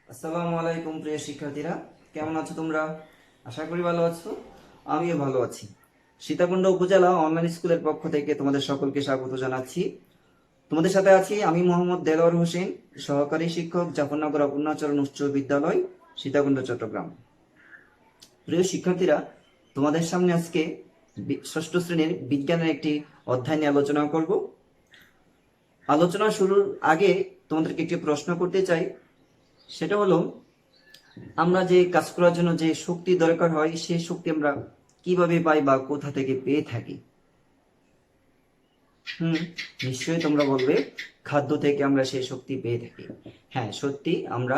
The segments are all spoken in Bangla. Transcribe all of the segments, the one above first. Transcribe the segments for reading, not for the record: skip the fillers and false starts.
আসসালামু আলাইকুম প্রিয় শিক্ষার্থীরা, কেমন আছো তোমরা? আশা করি ভালো আছো। আমিও ভালো আছি। সীতাকুণ্ড উপজেলা অনলাইন স্কুলের পক্ষ থেকে তোমাদের সকলকে স্বাগত জানাচ্ছি। তোমাদের সাথে আছি আমি মোহাম্মদ দেলোয়ার হোসেন, সহকারী শিক্ষক, জাফরনগর অপূর্ণাচরণ উচ্চ বিদ্যালয়, সীতাকুণ্ড, চট্টগ্রাম। প্রিয় শিক্ষার্থীরা, তোমাদের সামনে আজকে ষষ্ঠ শ্রেণীর বিজ্ঞানের একটি অধ্যায় নিয়ে আলোচনা করব। আলোচনা শুরুর আগে তোমাদেরকে একটি প্রশ্ন করতে চাই। সেটা হলো, আমরা যে কাজ করার জন্য যে শক্তি দরকার হয় সেই শক্তি আমরা কিভাবে পাই বা কোথা থেকে পেয়ে থাকি? নিশ্চয়ই তোমরা বলবে খাদ্য থেকে আমরা সেই শক্তি পেয়ে থাকি। হ্যাঁ, সত্যি আমরা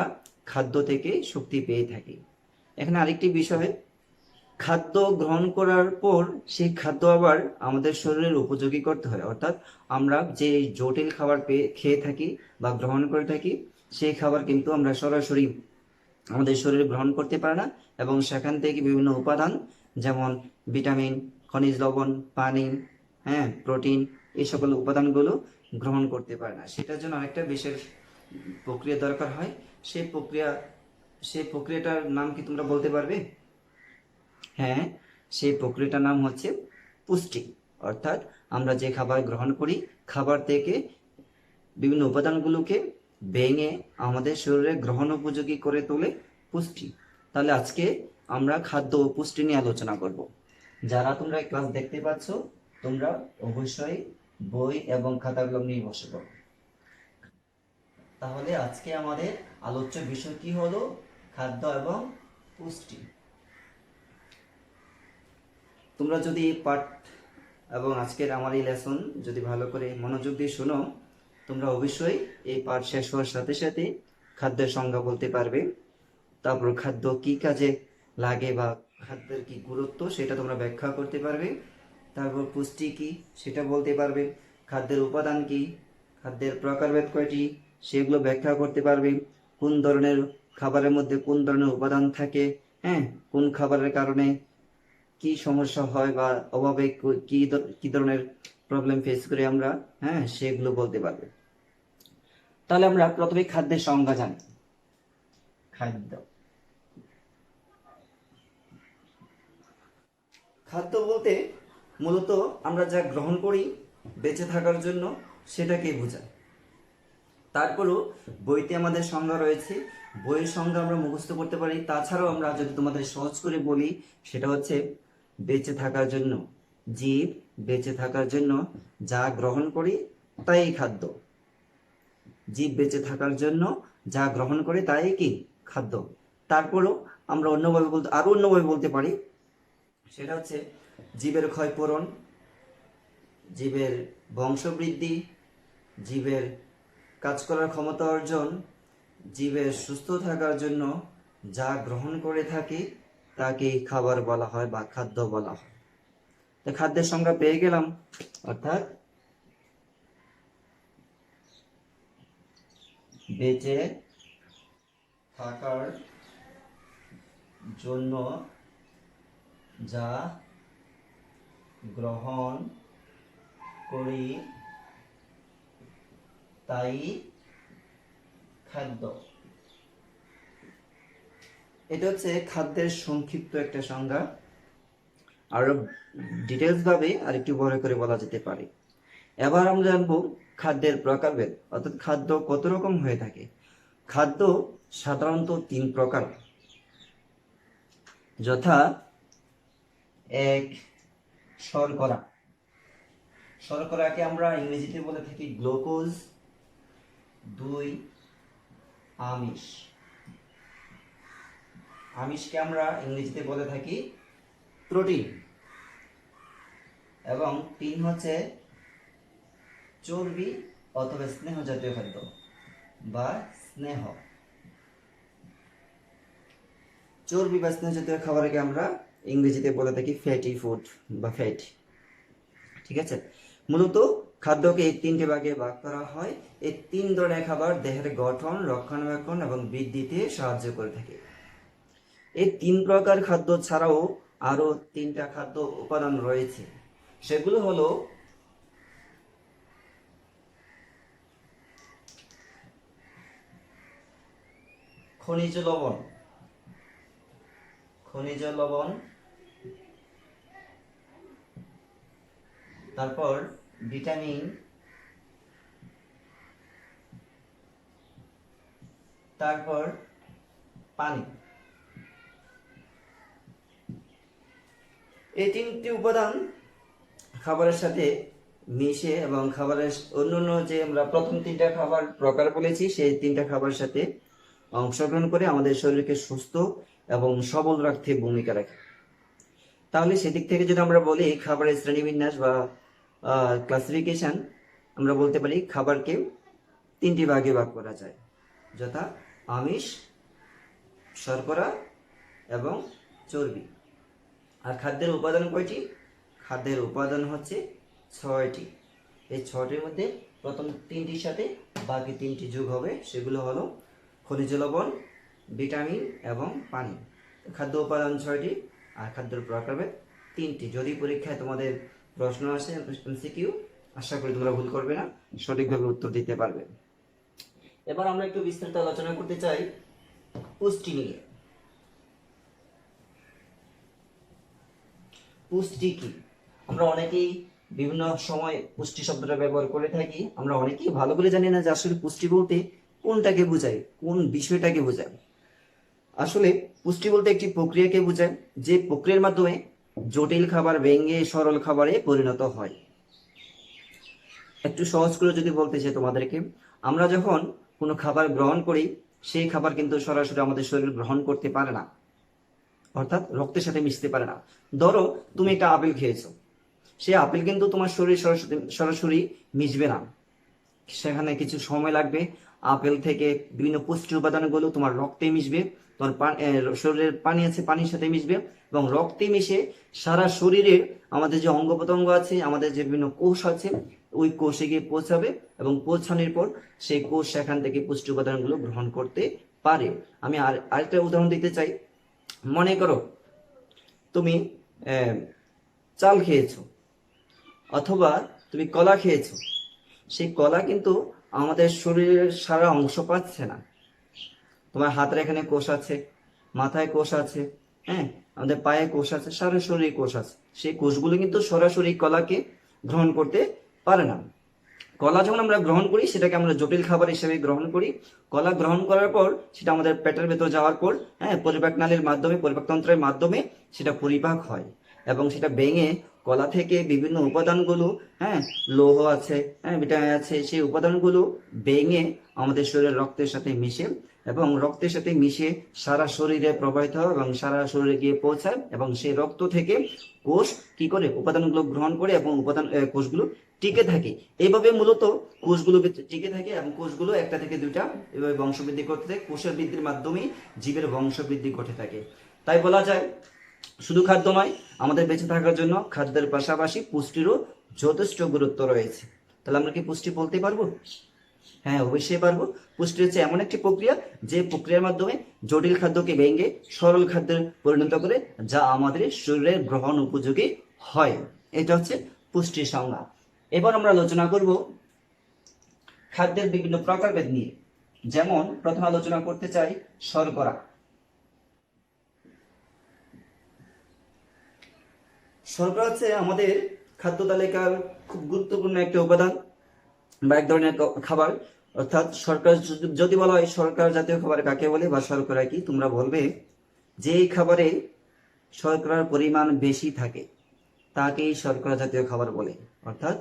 খাদ্য থেকে শক্তি পেয়ে থাকি। এখানে আরেকটি বিষয়, খাদ্য গ্রহণ করার পর সেই খাদ্য আবার আমাদের শরীরের উপযোগী করতে হয়। অর্থাৎ আমরা যে জটিল খাবার খেয়ে থাকি বা গ্রহণ করে থাকি, সেই খাবার কিন্তু আমরা সরাসরি আমাদের শরীরে গ্রহণ করতে পারে না, এবং সেখান থেকে বিভিন্ন উপাদান যেমন ভিটামিন, খনিজ লবণ, পানি, হ্যাঁ, প্রোটিন, এই সকল উপাদানগুলো গ্রহণ করতে পারে না। সেটার জন্য আরেকটা বিশেষ প্রক্রিয়া দরকার হয়। সেই প্রক্রিয়াটার নাম কি তোমরা বলতে পারবে? হ্যাঁ, সেই প্রক্রিয়াটার নাম হচ্ছে পুষ্টি। অর্থাৎ আমরা যে খাবার গ্রহণ করি, খাবার থেকে বিভিন্ন উপাদানগুলোকে ভেঙে আমাদের শরীরে গ্রহণ উপযোগী করে তোলে পুষ্টি। তাহলে আজকে আমরা খাদ্য ও পুষ্টি নিয়ে আলোচনা করব। যারা তোমরা ক্লাস দেখতে পাচ্ছ, তোমরা অবশ্যই বই এবং খাতাগুলো নিয়ে বসে পড়ো। তাহলে আজকে আমাদের আলোচ্য বিষয় কি হলো? খাদ্য এবং পুষ্টি। তোমরা যদি পাঠ এবং আজকের আমার এই লেসন যদি ভালো করে মনোযোগ দিয়ে শোনো, তোমরা অবশ্যই এই পাঠ শেষ হওয়ার সাথে সাথে খাদ্যের সংজ্ঞা বলতে পারবে। তারপর খাদ্য কি কাজে লাগে বা খাদ্যের কি গুরুত্ব সেটা তোমরা ব্যাখ্যা করতে পারবে। তারপর পুষ্টি কি সেটা বলতে পারবে। খাদ্যের উপাদান কি, খাদ্যের প্রকারভেদ কয়টি সেগুলো ব্যাখ্যা করতে পারবে। কোন ধরনের খাবারের মধ্যে কোন ধরনের উপাদান থাকে, হ্যাঁ, কোন খাবারের কারণে কি সমস্যা হয় বা অভাবে কি ধরনের প্রবলেম ফেস করি আমরা, হ্যাঁ, সেগুলো বলতে পারবে। তাহলে আমরা প্রথমে খাদ্যের সংজ্ঞা জানি। খাদ্য খাদ্য বলতে মূলত আমরা যা গ্রহণ করি বেঁচে থাকার জন্য সেটাকেই বোঝায়। তারপরও বইতে আমাদের সংজ্ঞা রয়েছে, বইয়ের সংজ্ঞা আমরা মুখস্থ করতে পারি। তাছাড়াও আমরা যদি তোমাদের সহজ করে বলি, সেটা হচ্ছে বেঁচে থাকার জন্য, জীব বেঁচে থাকার জন্য যা গ্রহণ করি তাই খাদ্য। জীব বেঁচে থাকার জন্য যা গ্রহণ করে তাই কি খাদ্য। তারপরও আমরা অন্যভাবে বলতে পারি, সেটা হচ্ছে জীবের ক্ষয়পূরণ, জীবের বংশবৃদ্ধি, জীবের কাজ করার ক্ষমতা অর্জন, জীবের সুস্থ থাকার জন্য যা গ্রহণ করে থাকি তাকে খাবার বলা হয় বা খাদ্য বলা হয়। তো খাদ্যের সংজ্ঞা পেয়ে গেলাম। অর্থাৎ বেঁচে থাকার জন্য যা গ্রহণ করি তাই খাদ্য। এটা হচ্ছে খাদ্যের সংক্ষিপ্ত একটা সংজ্ঞা। আরো ডিটেলস ভাবে আরেকটু বড় করে বলা যেতে পারে। এবার আমরা জানবো খাদ্যের প্রকারভেদ, অর্থাৎ খাদ্য কত রকম হয়ে থাকে। খাদ্য সাধারণত 3 প্রকার, যথা 1 শর্করা। শর্করাকে আমরা ইংরেজিতে বলে থাকি গ্লুকোজ। 2 আমিষ। আমিষকে আমরা ইংরেজিতে বলে থাকি প্রোটিন। এবং 3 হচ্ছে চর্বি অথবা স্নেহ জাতীয় খাদ্য বা স্নেহ। চর্বি বা স্নেহ জাতীয় খাবারকে আমরা ইংরেজিতে বলে থাকি ফ্যাটি ফুড বা ফ্যাট। ঠিক আছে, মূলত খাদ্যকে এই 3টে ভাগে ভাগ করা হয়। এই 3 ধরনের খাবার দেহের গঠন, রক্ষণাবেক্ষণ এবং বৃদ্ধিতে সাহায্য করে থাকে। এই 3 প্রকার খাদ্য ছাড়াও আরো 3টা খাদ্য উপাদান রয়েছে। সেগুলো হলো খনিজ লবণ, খনিজ লবণ, তারপর ভিটামিন, তারপর পানি। এই তিনটি উপাদান খাবারের সাথে মিশে এবং খাবারের অন্যান্য যে আমরা প্রথম তিনটা খাবার প্রকার বলেছি সেই তিনটা খাবারের সাথে অংশগ্রহণ করে আমাদের শরীরকে সুস্থ এবং সবল রাখতে ভূমিকা রাখে। তাহলে সেদিক থেকে যদি আমরা বলি খাবারের শ্রেণীবিন্যাস বা ক্লাসিফিকেশন, আমরা বলতে পারি খাবারকে তিনটি ভাগে ভাগ করা যায়, যথা আমিষ, শর্করা এবং চর্বি। আর খাদ্যের উপাদান কয়টি? খাদ্যের উপাদান হচ্ছে 6টি। এই 6টির মধ্যে প্রথম 3টির সাথে বাকি 3টি যোগ হবে, সেগুলো হলো খনিজ লবণ, ভিটামিন এবং পানি। খাদ্য উপাদান 6টি আর খাদ্যের প্রকারভেদ 3টি। যদি পরীক্ষায় তোমাদের প্রশ্ন আসে এমসিকিউ, আশা করি তোমরা ভুল করবে না, সঠিকভাবে উত্তর দিতে পারবে। এবার আমরা একটু বিস্তারিত আলোচনা করতে চাই পুষ্টি নিয়ে। পুষ্টি কি? আমরা অনেকেই বিভিন্ন সময় পুষ্টি শব্দটা ব্যবহার করে থাকি। আমরা অনেকেই ভালো করে জানি না যে আসলে পুষ্টি বলতে কোনটাকে বোঝায়, কোন বিষয়টাকে বোঝায়। আসলে পুষ্টি বলতে একটি প্রক্রিয়াকে বোঝায় যে প্রক্রিয়ার মাধ্যমে জটিল খাবার ভেঙে সরল খাবারে পরিণত হয়। একটু সহজ করে যদি বলতে চাই তোমাদেরকে, আমরা যখন কোনো খাবার গ্রহণ করি সেই খাবার কিন্তু সরাসরি আমাদের শরীর গ্রহণ করতে পারে না, অর্থাৎ রক্তের সাথে মিশতে পারে না। ধরো তুমি একটা আপেল খেয়েছো, সেই আপেল কিন্তু তোমার শরীর সরাসরি মিশবে না, সেখানে কিছু সময় লাগবে। আপেল থেকে বিভিন্ন পুষ্টি উপাদানগুলো তোমার রক্তে মিশবে, তোমার শরীরের পানি আছে পানির সাথে মিশবে এবং রক্তে মিশে সারা শরীরে আমাদের যে অঙ্গ প্রত্যঙ্গ আছে, আমাদের যে বিভিন্ন কোষ আছে, ওই কোষে গিয়ে পৌঁছাবে এবং পৌঁছানোর পর সেই কোষ সেখান থেকে পুষ্টি উপাদানগুলো গ্রহণ করতে পারে। আমি আরেকটা উদাহরণ দিতে চাই। মনে করো তুমি চাল খেয়েছো অথবা তুমি কলা খেয়েছো, সেই কলা কিন্তু আমাদের শরীরের সারা অংশ পাচ্ছে না। তোমার হাতের এখানে কোষ আছে, মাথায় কোষ আছে, হ্যাঁ, আমাদের পায়ে কোষ আছে, সারা শরীরে কোষ আছে, সেই কোষগুলো কিন্তু সরাসরি কলাকে গ্রহণ করতে পারে না। কলা যখন আমরা গ্রহণ করি সেটাকে আমরা জটিল খাবার হিসেবে গ্রহণ করি। কলা গ্রহণ করার পর সেটা আমাদের পেটের ভেতর যাওয়ার পর পরিপাক নালীর মাধ্যমে, পরিপাকতন্ত্রের মাধ্যমে সেটা পরিপাক হয় এবং সেটা ভেঙে কলা থেকে বিভিন্ন উপাদানগুলো, লৌহ আছে, ভিটামিন আছে, সেই উপাদানগুলো ভেঙে আমাদের শরীরের রক্তের সাথে মিশে এবং রক্তের সাথে মিশে সারা শরীরে প্রবাহিত হয় এবং সারা শরীরে গিয়ে পৌঁছায় এবং সেই রক্ত থেকে কোষ কি করে উপাদানগুলো গ্রহণ করে এবং কোষগুলো টিকে থাকে। এইভাবে মূলত কোষগুলো টিকে থাকে এবং কোষগুলো একটা থেকে দুইটা এভাবে বংশবৃদ্ধি করতে থাকে। কোষের বৃদ্ধির মাধ্যমে জীবের বংশবৃদ্ধি ঘটে থাকে। তাই বলা যায় শুধু খাদ্য নয়, আমাদের বেঁচে থাকার জন্য খাদ্যের পাশাপাশি পুষ্টিরও যথেষ্ট গুরুত্ব রয়েছে। তাহলে আমরা কি পুষ্টি বলতে পারবো? হ্যাঁ, অবশ্যই পারবো। পুষ্টি হচ্ছে এমন একটি প্রক্রিয়া যে প্রক্রিয়ার মাধ্যমে জটিল খাদ্যকে ভেঙে সরল খাদ্যে পরিণত করে, যা আমাদের শরীরের গ্রহণ উপযোগী হয়। এটা হচ্ছে পুষ্টির সংজ্ঞা। এবার আমরা আলোচনা করব খাদ্যের বিভিন্ন প্রকারভেদ নিয়ে। যেমন প্রথম আলোচনা করতে চাই শর্করা। শর্করা হচ্ছে আমাদের খাদ্য তালিকার খুব গুরুত্বপূর্ণ একটা উপাদান বা এক ধরনের খাবার। অর্থাৎ শর্করা যদি বলা হয় শর্করা জাতীয় খাবার কাকে বলে বা শর্করা কি, তোমরা বলবে যে খাবারে শর্করার পরিমাণ বেশি থাকে তাকেই শর্করা জাতীয় খাবার বলে। অর্থাৎ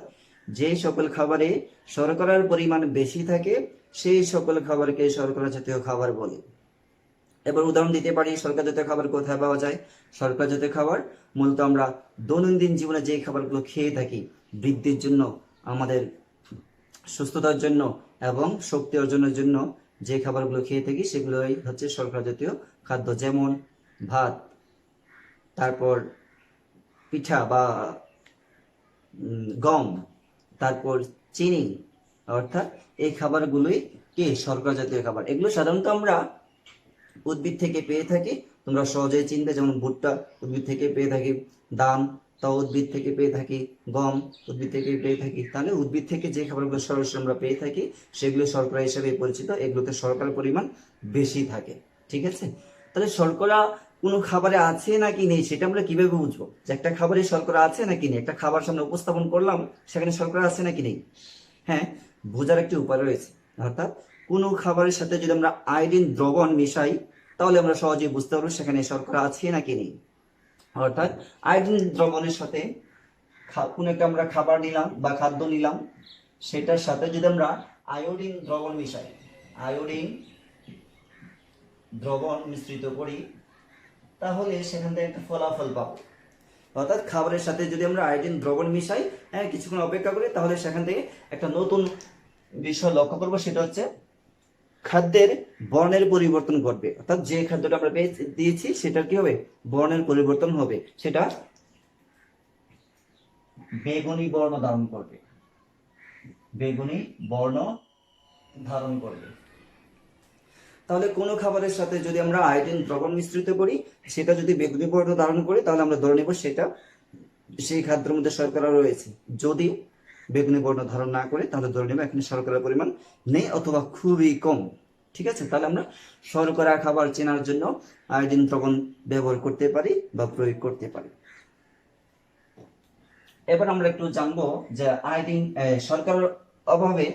যে সকল খাবারে শর্করার পরিমাণ বেশি থাকে সেই সকল খাবারকে শর্করা জাতীয় খাবার বলে। এবার উদাহরণ দিতে পারি শর্করা জাতীয় খাবার কোথায় পাওয়া যায়। শর্করা জাতীয় খাবার মূলত আমরা দৈনন্দিন জীবনে যে খাবারগুলো খেয়ে থাকি, বৃদ্ধির জন্য, আমাদের সুস্থতার জন্য এবং শক্তি অর্জনের জন্য যে খাবারগুলো খেয়ে থাকি সেগুলোই হচ্ছে শর্করা জাতীয় খাদ্য। যেমন ভাত, তারপর পিঠা বা গম, তারপর চিনি, অর্থাৎ এই খাবারগুলোই কি শর্করা জাতীয় খাবার। এগুলো সাধারণত আমরা উদ্ভিদ থেকে পেয়ে থাকি। তোমরা সহজেই চিনতে, যেমন ভুট্টা উদ্ভিদ থেকে পেয়ে থাকি, দাম তাও উদ্ভিদ থেকে পেয়ে থাকি, গম উদ্ভিদ থেকে পেয়ে থাকি। তাহলে উদ্ভিদ থেকে যে খাবারগুলো সরাসরি আমরা পেয়ে থাকি সেগুলো শর্করা হিসেবে পরিচিত। এগুলোতে শর্করার পরিমাণ বেশি থাকে। ঠিক আছে? তাহলে শর্করা কোনো খাবারে আছে নাকি নেই সেটা আমরা কিভাবে বুঝবো যে একটা খাবারে শর্করা আছে নাকি নেই? একটা খাবার সামনে উপস্থাপন করলাম, সেখানে শর্করা আছে নাকি নেই? হ্যাঁ, বোঝার একটি উপায় রয়েছে। অর্থাৎ কোনো খাবারের সাথে যদি আমরা আয়োডিন দ্রবণ মিশাই, তাহলে আমরা সহজেই বুঝতে পারবো সেখানে শর্করা আছে নাকি নেই। অর্থাৎ আয়োডিন দ্রবণের সাথে কোনো একটা আমরা খাবার নিলাম বা খাদ্য নিলাম, সেটার সাথে যদি আমরা আয়োডিন দ্রবণ মিশাই, আয়োডিন দ্রবণ মিশ্রিত করি, তাহলে সেখান থেকে একটা ফলাফল পাবো। অর্থাৎ খাবারের সাথে যদি আমরা আয়োডিন দ্রবণ মিশাই, হ্যাঁ, কিছুক্ষণ অপেক্ষা করি, তাহলে সেখান থেকে একটা নতুন বিষয় লক্ষ্য করবো, সেটা হচ্ছে খাদ্যের বর্ণের পরিবর্তন ঘটবে। অর্থাৎ যে খাদ্যটা আমরা দিয়েছি সেটার কি হবে? বর্ণের পরিবর্তন হবে, সেটা বেগুনি বর্ণ ধারণ করবে, বেগুনি বর্ণ ধারণ করবে। তাহলে কোনো খাবারের সাথে যদি আমরা আয়োডিন দ্রবণ মিশ্রিত করি, সেটা যদি বেগুনি বর্ণ ধারণ করে, তাহলে আমরা ধরে নেব সেটা সেই খাদ্যের মধ্যে শর্করা রয়েছে। যদি বেগুনি বর্ণ ধারণ না করে, তাহলে ধরে নেব এখানে শর্করার পরিমাণ নেই অথবা খুবই কম। ঠিক আছে? তাহলে আমরা শর্করা খাবার চেনার জন্য আয়োডিন দ্রবণ ব্যবহার করতে পারি বা প্রয়োগ করতে পারি। এবার আমরা একটু জানবো যে আয়োডিন শর্করার অভাবে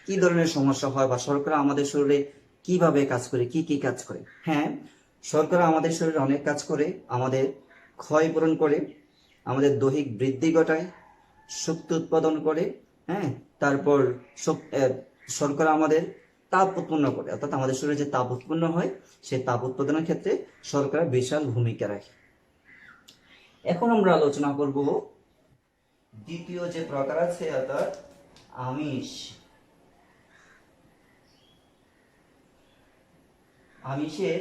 কি ধরনের সমস্যা হয়, বা শর্করা আমাদের শরীরে কিভাবে কাজ করে, কি কি কাজ করে। হ্যাঁ, শর্করা আমাদের শরীরে অনেক কাজ করে। আমাদের ক্ষয় পূরণ করে, আমাদের দৈহিক বৃদ্ধি ঘটায়, শক্তি উৎপাদন করে। হ্যাঁ, তারপর শর্করা আমাদের তাপ উৎপন্ন করে, অর্থাৎ আমাদের শরীরে যে তাপ উৎপন্ন হয়, সেই তাপ উৎপাদনের ক্ষেত্রে শর্করা বিশাল ভূমিকা রাখে। এখন আমরা আলোচনা করব দ্বিতীয় যে প্রকার আছে, অর্থাৎ আমিষ। আমিষের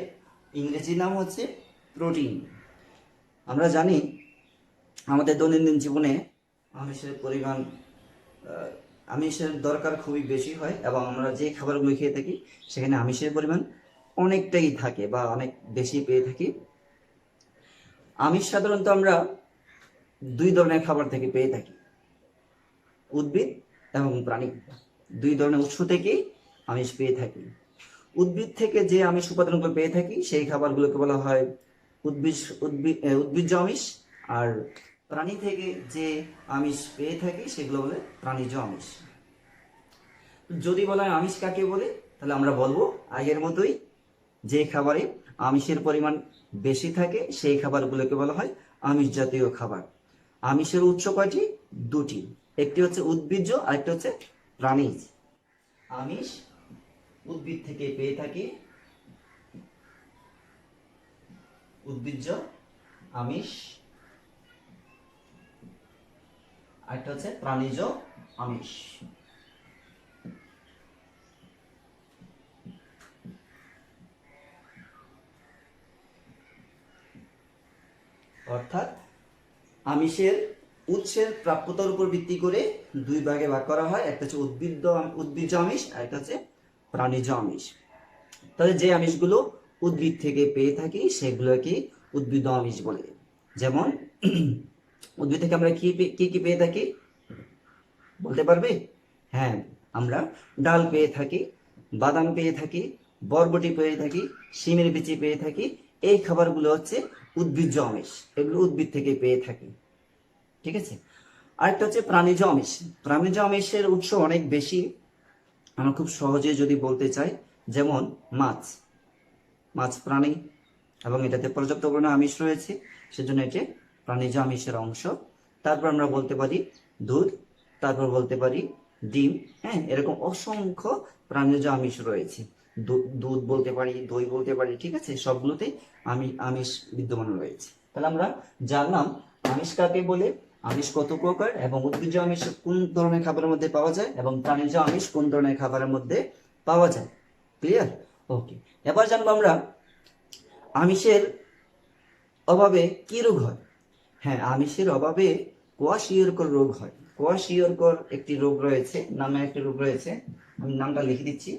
ইংরেজি নাম হচ্ছে প্রোটিন। আমরা জানি আমাদের দৈনন্দিন জীবনে আমিষের পরিমাণ, আমিষের দরকার খুবই বেশি হয়, এবং আমরা যে খাবারগুলো খেয়ে থাকি সেখানে আমিষের পরিমাণ অনেকটাই থাকে বা অনেক বেশি পেয়ে থাকি। আমিষ সাধারণত আমরা দুই ধরনের খাবার থেকে পেয়ে থাকি, উদ্ভিদ এবং প্রাণী। দুই ধরনের উৎস থেকেই আমিষ পেয়ে থাকি। উদ্ভিদ থেকে যে আমিষ উপাদানগুলো পেয়ে থাকি সেই খাবারগুলোকে বলা হয় উদ্ভিজ্জ আমিষ, আর প্রাণী থেকে যে আমিষ পেয়ে থাকি সেগুলো বলে প্রাণীজ আমিষ। যদি বলা হয় আমিষ কাকে বলে, তাহলে আমরা বলবো আগের মতোই, যে খাবারে আমিষের পরিমাণ বেশি থাকে সেই খাবারগুলোকে বলা হয় আমিষ জাতীয় খাবার। আমিষের উৎস কয়টি? দুটি, একটি হচ্ছে উদ্ভিজ্জ, আরেকটি হচ্ছে প্রাণীজ। আমিষ উদ্ভিদ থেকে পেয়ে থাকি, উদ্ভিজ্জ আমিষ, আরেকটা হচ্ছে প্রাণীজ আমিষ। অর্থাৎ আমিষের উৎসের প্রাপ্যতার উপর ভিত্তি করে দুই ভাগে ভাগ করা হয়, একটা হচ্ছে উদ্ভিজ্জ আমিষ, আর একটা হচ্ছে প্রাণীজ আমিষ। তাহলে যে আমিষগুলো উদ্ভিদ থেকে পেয়ে থাকি সেগুলোকে উদ্ভিজ্জ আমিষ বলে। যেমন উদ্ভিদ থেকে আমরা কি কি পেয়ে থাকি বলতে পারবে? হ্যাঁ, আমরা ডাল পেয়ে থাকি, বাদাম পেয়ে থাকি, বরবটি পেয়ে থাকি, শিমের বিচি পেয়ে থাকি। এই খাবারগুলো হচ্ছে উদ্ভিজ্জ আমিষ, এগুলো উদ্ভিদ থেকে পেয়ে থাকি। ঠিক আছে? আরেকটা হচ্ছে প্রাণীজ আমিষ। প্রাণীজ আমিষের উৎস অনেক বেশি, আমরা খুব সহজে যদি বলতে চাই, যেমন মাছ। মাছ প্রাণী এবং এটাতে পর্যাপ্ত পরিমাণে আমিষ রয়েছে, সেজন্য এটি প্রাণীজ আমিষের অংশ। তারপর আমরা বলতে পারি দুধ, তারপর বলতে পারি ডিম। হ্যাঁ, এরকম অসংখ্য প্রাণীজ আমিষ রয়েছে। দুধ বলতে পারি, দই বলতে পারি। ঠিক আছে? সবগুলোতে আমিষ বিদ্যমান রয়েছে। তাহলে আমরা জানলাম আমিষ কাকে বলে, আমিষ কত প্রকার, এবং উদ্ভিজ্জ আমিষ কোন ধরনের খাবারের মধ্যে পাওয়া যায়, এবং প্রাণীজ আমিষ কোন ধরনের খাবারের মধ্যে পাওয়া যায়। ক্লিয়ার? ওকে, এবার জানবো আমরা আমিষের অভাবে কি রোগ হয়। হ্যাঁ, আমিষের অভাবে কোয়াশিয়রকর রোগ হয়। কোয়াশিয়রকর একটি রোগ রয়েছে, নামে একটি রোগ রয়েছে, আমি নামটা লিখে দিচ্ছি,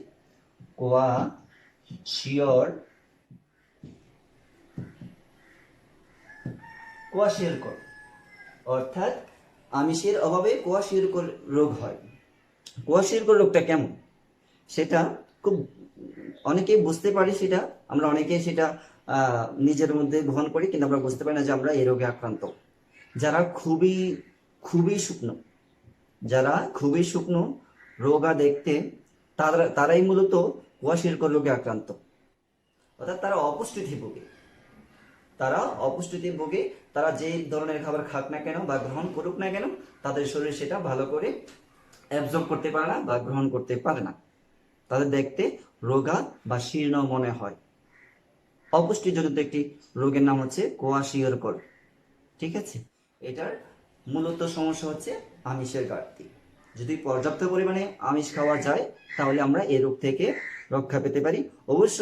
কোয়াশিয়রকর। অর্থাৎ আমিষের অভাবে কোয়াশিয়রকর রোগ হয়। কোয়াশিয়রকর রোগটা কেমন সেটা খুব অনেকেই বুঝতে পারি সেটা, আমরা অনেকেই সেটা নিজের মধ্যে গ্রহণ করি, কিন্তু আমরা বুঝতে পারি না যে আমরা এই রোগে আক্রান্ত। যারা খুবই খুবই শুকনো, যারা খুবই শুকনো, রোগা দেখতে, তারাই মূলত কোয়াশিরকর রোগে আক্রান্ত, অর্থাৎ তারা অপুষ্টিতে ভোগে। তারা অপুষ্টিতে ভোগে, তারা যে ধরনের খাবার খাক না কেন বা গ্রহণ করুক না কেন, তাদের শরীর সেটা ভালো করে অ্যাবজর্ব করতে পারে না বা গ্রহণ করতে পারে না। তাদের দেখতে রোগা বা শীর্ণ মনে হয়। অপুষ্টিজনিত একটি রোগের নাম হচ্ছে কোয়াশিয়রকর। ঠিক আছে, এটার মূলত সমস্যা হচ্ছে আমিষের ঘাটতি। যদি পর্যাপ্ত পরিমাণে আমিষ খাওয়া যায় তাহলে আমরা এই রোগ থেকে রক্ষা পেতে পারি। অবশ্য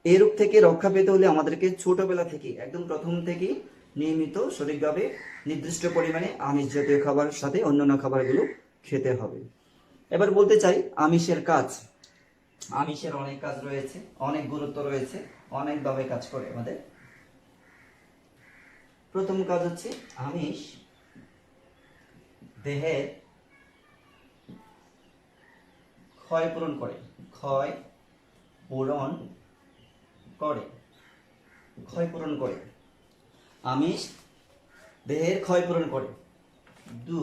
এই রোগ থেকে রক্ষা পেতে হলে আমাদেরকে ছোটবেলা থেকে, একদম প্রথম থেকে নিয়মিত সঠিকভাবে নির্দিষ্ট পরিমাণে আমিষ জাতীয় খাবারের সাথে অন্যান্য খাবারগুলো খেতে হবে। এবার বলতে চাই আমিষের কাজ। আমিষের অনেক কাজ রয়েছে, অনেক গুরুত্ব রয়েছে, অনেকভাবে কাজ করে আমাদের। প্রথম কাজ হচ্ছে আমিষ দেহের ক্ষয় পূরণ করে। ক্ষয় পূরণ করে, ক্ষয় পূরণ করে। আমিষ দেহের ক্ষয় পূরণ করে। 2,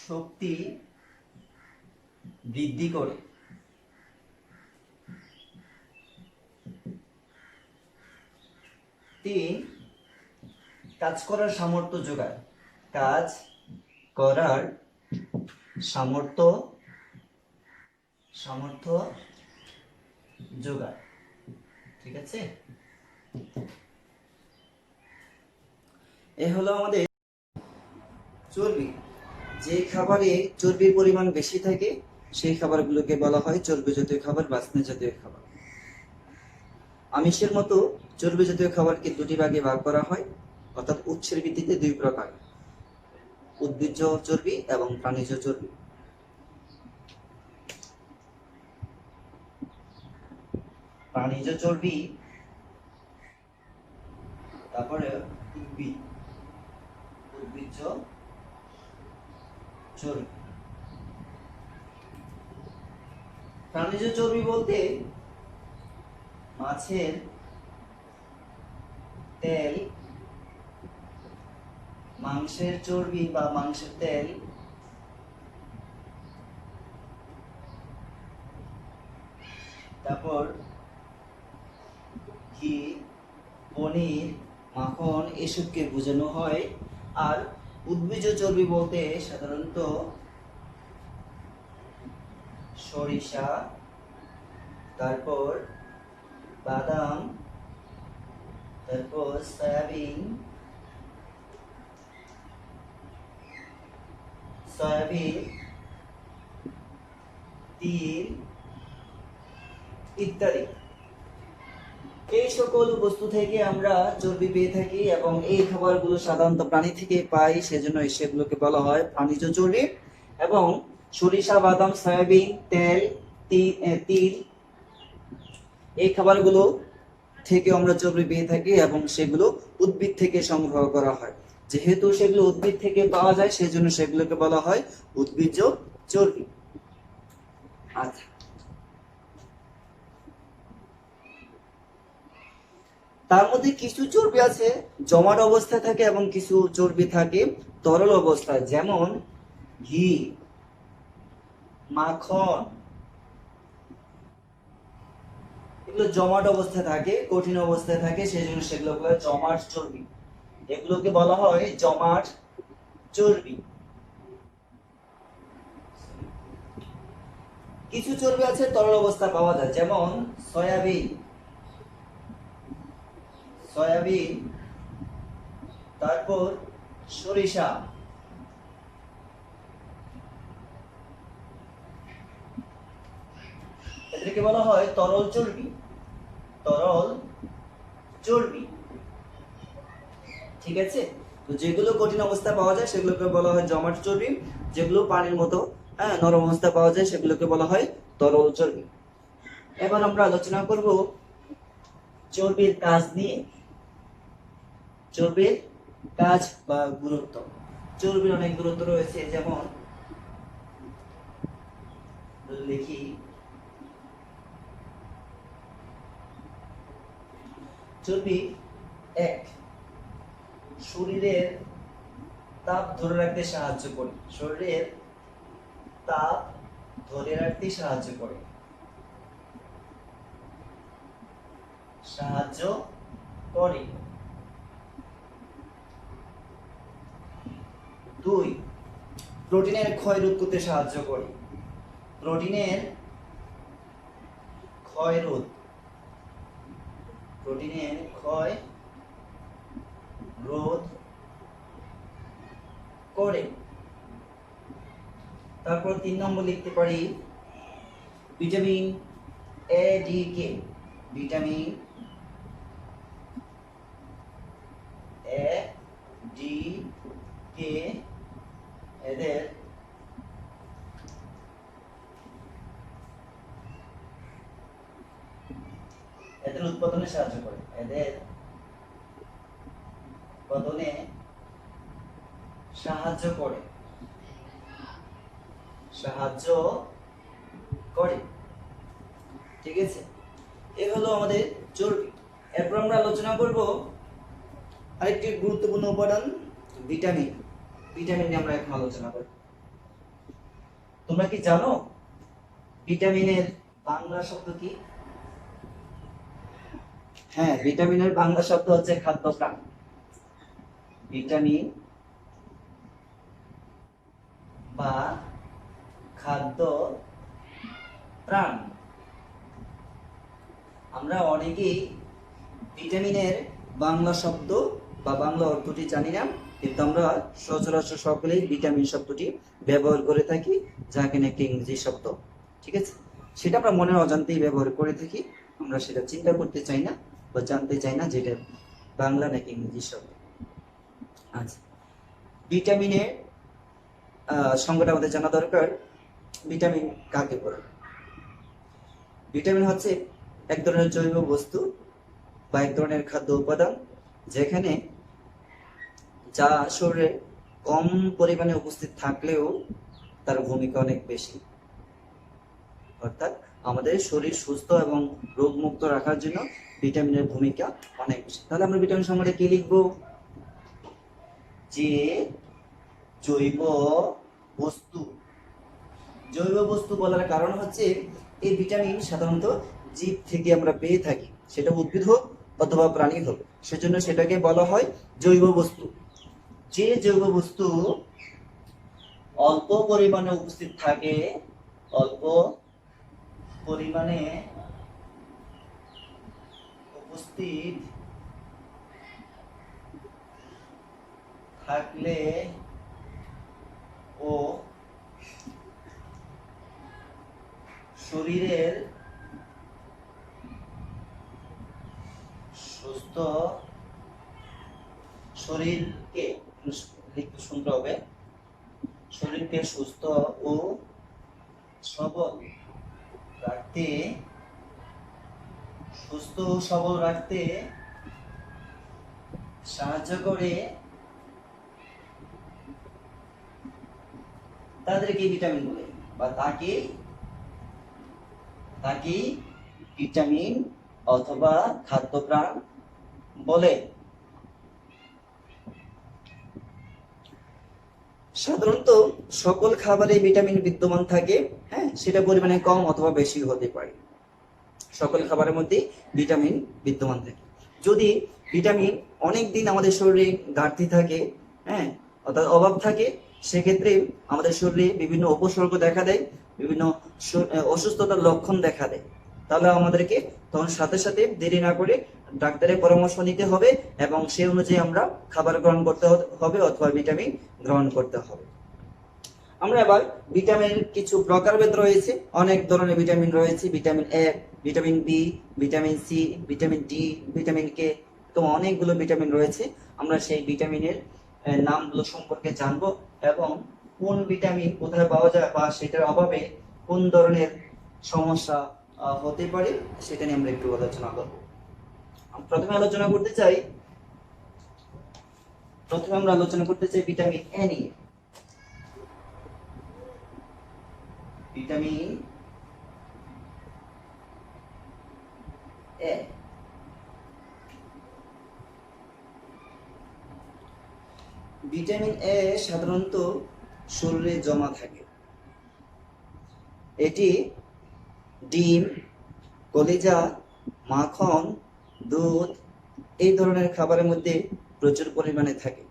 শক্তি বৃদ্ধি করে। 3, কাজ করার সামর্থ্য যোগায়। কাজ করার সামর্থ্য যোগায়। ঠিক আছে, এ হলো আমাদের চর্বি। যে খাবারে চর্বির পরিমাণ বেশি থাকে সেই খাবারগুলোকে বলা হয় চর্বি জাতীয় খাবার বা স্নেহ জাতীয় খাবার। আমিষের মতো চর্বি জাতীয় খাবারকে দুটি ভাগে ভাগ করা হয়, অর্থাৎ উৎসের ভিত্তিতে 2 প্রকার: উদ্ভিজ্জ চর্বি এবং প্রাণীজ চর্বি। প্রাণীজ চর্বি, তারপরে উদ্ভিজ্জ চর্বি। প্রাণীজ চর্বি বলতে মাছের তেল, মাংসের চর্বি বা মাংসের তেল, তারপর ঘি, পনির, মাখন এসবকে বোঝানো হয়। আর উদ্ভিজ্জ চর্বি বলতে সাধারণত সরিষা, তারপর বাদাম, তারপর সয়াবিন, তিল ইত্যাদি। এই সকল বস্তু থেকে আমরা চর্বি পেয়ে থাকি এবং এই খাবারগুলো সাধারণত প্রাণী থেকে পাই, সেজন্য সেগুলোকে বলা হয় প্রাণীজ চর্বি। এবং সরিষা, বাদাম, সয়াবিন, তেল, তিল এই খাবারগুলো থেকে আমরা চর্বি পেয়ে থাকি এবং সেগুলো উদ্ভিদ থেকে সংগ্রহ করা হয়। যেহেতু সেগুলো উদ্ভিদ থেকে পাওয়া যায় সেজন্য সেগুলোকে বলা হয় উদ্ভিজ্জ চর্বি। আচ্ছা, তার মধ্যে কিছু চর্বি আছে জমাট অবস্থায় থাকে এবং কিছু চর্বি থাকে তরল অবস্থায়, যেমন ঘি, মাখন, এগুলো জমাট অবস্থায় থাকে, কঠিন অবস্থায় থাকে, সেই জন্য সেগুলো বলে জমাট চর্বি। এগুলোকে বলা হয় জমাট চর্বি। কিছু চর্বি আছে তরল অবস্থায় পাওয়া যায়, যেমন সয়াবিন, তারপর সরিষা, এদেরকে বলা হয় তরল চর্বি। ঠিক আছে, তো যেগুলো কঠিন অবস্থায় পাওয়া যায় সেগুলোকে বলা হয় জমাট চর্বি, যেগুলো পানির মতো নরম অবস্থায় পাওয়া যায় সেগুলোকে বলা হয় তরল চর্বি। এবার আমরা আলোচনা করব চর্বির কাজ নিয়ে। চর্বির কাজ বা গুরুত্ব। চর্বির অনেক দূরত্ব রয়েছে, যেমন লিখি চর্বি 1 শরীরের তাপ ধরে রাখতে সাহায্য করে, শরীরের তাপ ধরে রাখতে সাহায্য করে, সাহায্য করে। 2 প্রোটিনের ক্ষয় রোধ করতে সাহায্য করে, প্রোটিনের ক্ষয় রোধ, প্রোটিনের ক্ষয় রোধ করে। তারপর 3 নম্বর লিখতে পারি vitamin A D K, vitamin A D K এদের উৎপাদনে সাহায্য করে, এদের উৎপাদনে সাহায্য করে, সাহায্য করে। ঠিক আছে, এই হলো আমাদের চর্বি। এরপর আমরা আলোচনা করব আরেকটি গুরুত্বপূর্ণ উপাদান ভিটামিন। ভিটামিন নিয়ে আমরা এখন আলোচনা করব। তোমরা কি জানো ভিটামিনের বাংলা শব্দ কি? হ্যাঁ, ভিটামিনের বাংলা শব্দ হচ্ছে খাদ্য প্রাণ। ভিটামিন বা খাদ্য প্রাণ। আমরা অনেকেই ভিটামিনের বাংলা শব্দ বা বাংলা অর্থটি জানি না, কিন্তু আমরা সচরাচর সকলেই ভিটামিন শব্দটি ব্যবহার করে থাকি, যা কিনা একটি ইংরেজি শব্দ। ঠিক আছে, সেটা আমরা মনের অজান্তেই ব্যবহার করে থাকি, আমরা সেটা চিন্তা করতে চাই না বা জানতে চাই না যেটা বাংলা নাকি ইংরেজি শব্দ। আচ্ছা, ভিটামিনের সংজ্ঞাটা আমাদের জানা দরকার। ভিটামিন কাকে বলে? ভিটামিন হচ্ছে এক ধরনের জৈব বস্তু বা এক ধরনের খাদ্য উপাদান, যেখানে যা শরীরে কম পরিমাণে উপস্থিত থাকলেও তার ভূমিকা অনেক বেশি। অর্থাৎ আমাদের শরীর সুস্থ এবং রোগমুক্ত রাখার জন্য ভিটামিনের ভূমিকা অনেক বেশি। তাহলে আমরা ভিটামিন সম্বন্ধে কি লিখবো? যে জৈব বস্তু। জৈব বস্তু বলার কারণ হচ্ছে এই ভিটামিন সাধারণত জীব থেকে আমরা পেয়ে থাকি, সেটা উদ্ভিদ হোক অথবা প্রাণী হোক, সেজন্য সেটাকে বলা হয় জৈব বস্তু। যে জৈব বস্তু অল্প পরিমাণে উপস্থিত থাকে, অল্প পরিমাণে উপস্থিত থাকলে ও শরীরের সুস্থ শরীরকে লিখতে শুনতে হবে, শরীরকে সুস্থ ও সবল রাখতে, সুস্থ ও সবল রাখতে সাহায্য করে, তাদেরকে ভিটামিন বলে বা তাকে ভিটামিন অথবা খাদ্যপ্রাণ বলে। সাধারণত সকল খাবারে ভিটামিন বিদ্যমান থাকে, হ্যাঁ, সেটা পরিমাণে কম অথবা বেশি হতে পারে। সকল খাবারের মধ্যে ভিটামিন বিদ্যমান থাকে। যদি ভিটামিন অনেক দিন আমাদের শরীরে ঘাটতি থাকে, হ্যাঁ, অর্থাৎ অভাব থাকে, সেক্ষেত্রে আমাদের শরীরে বিভিন্ন উপসর্গ দেখা দেয়, বিভিন্ন অসুস্থতার লক্ষণ দেখা দেয়। তাহলে আমাদেরকে তখন সাথে সাথে দেরি না করে ডাক্তারের পরামর্শ নিতে হবে এবং সেই অনুযায়ী আমরা খাবার গ্রহণ করতে হবে অথবা ভিটামিন গ্রহণ করতে হবে। আমরা এবার ভিটামিনের কিছু প্রকারভেদ রয়েছে, অনেক ধরনের ভিটামিন রয়েছে। Vitamin A, vitamin B, vitamin C, vitamin D, vitamin K, তো অনেকগুলো ভিটামিন রয়েছে। আমরা সেই ভিটামিনের নামগুলো সম্পর্কে জানবো এবং কোন ভিটামিন কোথায় পাওয়া যায় বা সেটার অভাবে কোন ধরনের সমস্যা হতে পারে সেটা নিয়ে আমরা একটু আলোচনা করব। প্রথমে আলোচনা করতে চাই প্রথমে আমরা আলোচনা করতে চাই ভিটামিন এ নিয়ে। ভিটামিন এ, ভিটামিন এ সাধারণত শরীরে জমা থাকে। এটি ডিম, কলিজা, মাখন, দুধ এই ধরনের খাবারের মধ্যে প্রচুর পরিমাণে থাকে।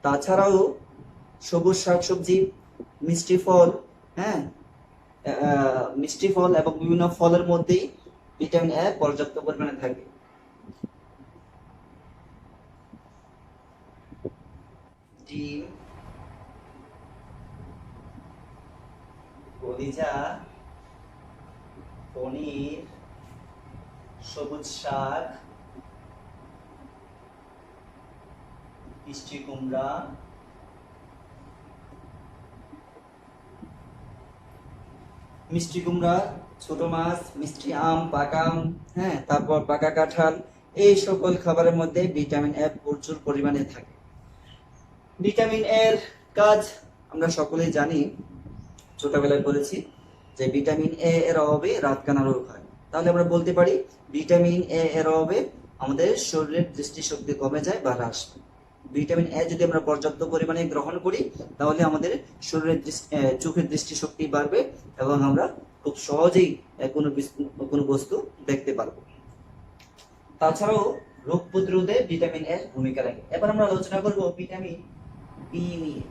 তাছাড়াও সবুজ শাকসবজি, মিষ্টি ফল, হ্যাঁ, মিষ্টি ফল এবং বিভিন্ন ফলের মধ্যেই ভিটামিন এ পর্যাপ্ত পরিমাণে থাকে। ডিম, কলিজা, পনির, সবুজ শাক, মিষ্টি কুমড়া, ছোট মাছ, মিষ্টি আম, পাকা আম, হ্যাঁ, তারপর পাকা কাঁঠাল, এই সকল খাবারের মধ্যে ভিটামিন এ প্রচুর পরিমাণে থাকে। ভিটামিন এর কাজ আমরা সকলেই জানি, ছোটবেলায় পড়েছি যে ভিটামিন এ এর অভাবে রাতকানা রোগ হয়। তাহলে আমরা বলতে পারি ভিটামিন এ এর অভাবে আমাদের শরীরের দৃষ্টিশক্তি কমে যায় বা হ্রাস পায়। ভিটামিন এ যদি আমরা পর্যাপ্ত পরিমাণে গ্রহণ করি তাহলে আমাদের শরীরের চোখের দৃষ্টিশক্তি বাড়বে এবং আমরা খুব সহজেই কোনো বস্তু দেখতে পারবো। তাছাড়াও রোগ প্রতিরোধে ভিটামিন এর ভূমিকা রাখে। এবার আমরা আলোচনা করব ভিটামিন বি নিয়ে।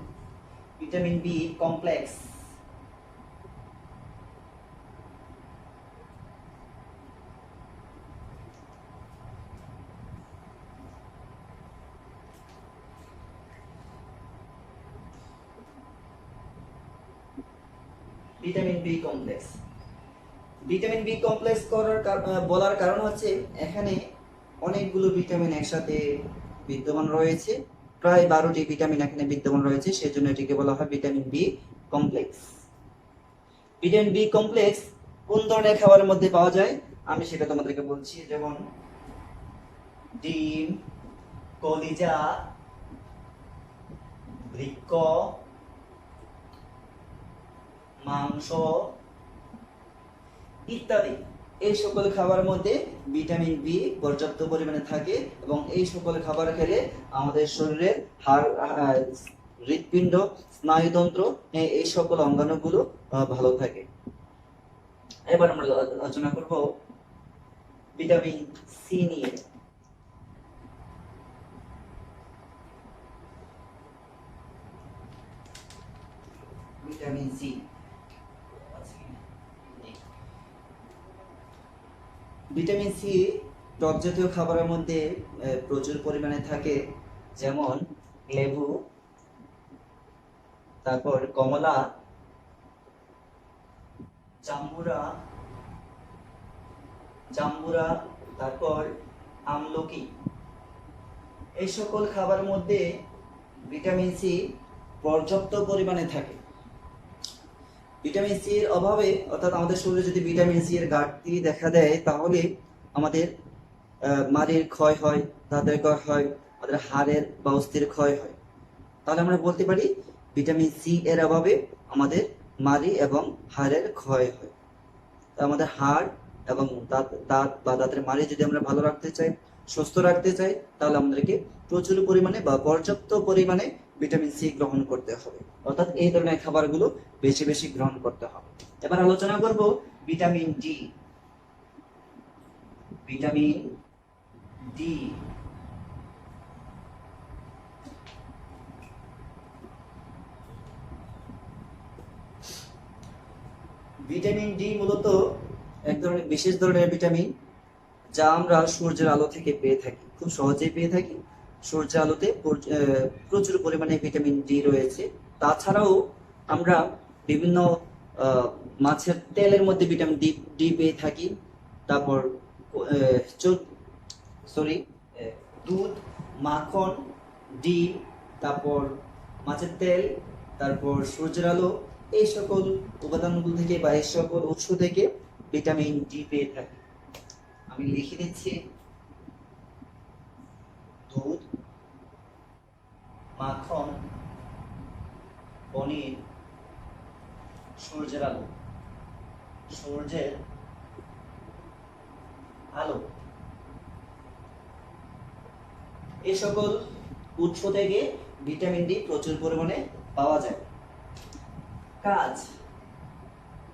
Vitamin B complex. Vitamin B complex, vitamin B complex বলার কারণ হচ্ছে এখানে অনেকগুলো ভিটামিন একসাথে বিদ্যমান রয়েছে। প্রায় 12টি ভিটামিন এখানে বিদ্যমান রয়েছে, সেজন্য এটিকে বলা হয় vitamin B complex. Vitamin B complex কোন ধরনের খাবারের মধ্যে পাওয়া যায় আমি সেটা তোমাদেরকে বলছি। যেমন ডিম, কলিজা, বৃক্ক, মাংস ইত্যাদি, এই সকল খাবারের মধ্যে ভিটামিন বি পর্যাপ্ত পরিমাণে থাকে এবং এই সকল খাবার খেলে আমাদের শরীরের হাড়, হৃৎপিণ্ড, স্নায়ুতন্ত্র এই সকল অঙ্গাণুগুলো ভালো থাকে। এবার আমরা আলোচনা করব ভিটামিন সি নিয়ে। ভিটামিন সি, ভিটামিন সি টক জাতীয় খাবারের মধ্যে প্রচুর পরিমাণে থাকে। যেমন লেবু, তারপর কমলা, জাম্বুরা, তারপর আমলকি, এই সকল খাবারের মধ্যে ভিটামিন সি পর্যাপ্ত পরিমাণে থাকে। ভিটামিন সি এর অভাবে, অর্থাৎ আমাদের শরীরে যদি ভিটামিন সি এর ঘাটতি দেখা দেয় তাহলে আমাদের মাড়ির ক্ষয় হয়, দাঁতের ক্ষয় হয়, আমাদের হাড়ের বা অস্থির ক্ষয় হয়। তাহলে আমরা বলতে পারি ভিটামিন সি এর অভাবে আমাদের মাড়ি এবং হাড়ের ক্ষয় হয়। আমাদের হাড় এবং দাঁত বা দাঁতের মাড়ি যদি আমরা ভালো রাখতে চাই, সুস্থ রাখতে চাই, তাহলে আমাদেরকে প্রচুর পরিমাণে বা পর্যাপ্ত পরিমাণে ভিটামিন সি গ্রহণ করতে হবে। অর্থাৎ এই ধরনের খাবারগুলো বেশি বেশি গ্রহণ করতে হবে। এবার আলোচনা করব vitamin D. Vitamin D, vitamin D মূলত এক ধরনের বিশেষ ধরনের ভিটামিন যা আমরা সূর্যের আলো থেকে পেয়ে থাকি, খুব সহজেই পেয়ে থাকি। সূর্যের আলোতে প্রচুর পরিমাণে ভিটামিন ডি রয়েছে। তাছাড়াও আমরা বিভিন্ন মাছের তেলের মধ্যে ভিটামিন ডি পেয়ে থাকি। তারপর দুধ, মাখন, ডিম, তারপর মাছের তেল, তারপর সূর্যের আলো, এই সকল উপাদানগুলো থেকে বা এই সকল উৎস থেকে ভিটামিন ডি পেয়ে থাকি। আমি লিখে দিচ্ছি দুধ, মাখন, পনির, সূর্যের আলো, সূর্যের আলো, এই সকল উৎস থেকে ভিটামিন ডি প্রচুর পরিমাণে পাওয়া যায়। কাজ,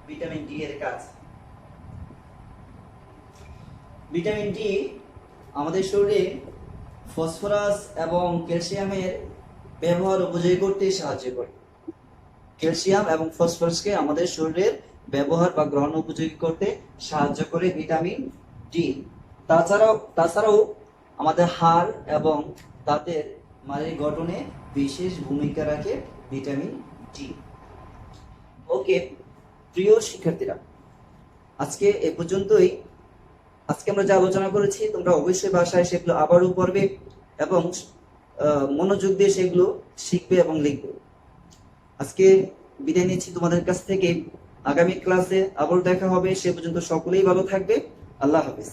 ভিটামিন ডি এর কাজ, ভিটামিন ডি আমাদের শরীরে ফসফরাস এবং ক্যালসিয়ামের ব্যবহার উপযোগী করতে সাহায্য করে। ক্যালসিয়াম এবং ফসফরাসকে আমাদের শরীরের ব্যবহার বা গ্রহণ উপযোগী করতে সাহায্য করে ভিটামিন ডি। তাছাড়াও আমাদের হাড় এবং দাঁতের মাড়ির গঠনে বিশেষ ভূমিকা রাখে ভিটামিন ডি। ওকে প্রিয় শিক্ষার্থীরা, আজকে এ পর্যন্তই। আজকে আমরা যা আলোচনা করেছি তোমরা অবশ্যই বাসায় সেগুলো আবারও পড়বে এবং মনোযোগ দিয়ে সেগুলো শিখবে এবং লিখবে। আজকে বিদায় নিচ্ছি তোমাদের কাছ থেকে। আগামী ক্লাসে আবার দেখা হবে। সে পর্যন্ত সকলেই ভালো থাকবে। আল্লাহ হাফিজ।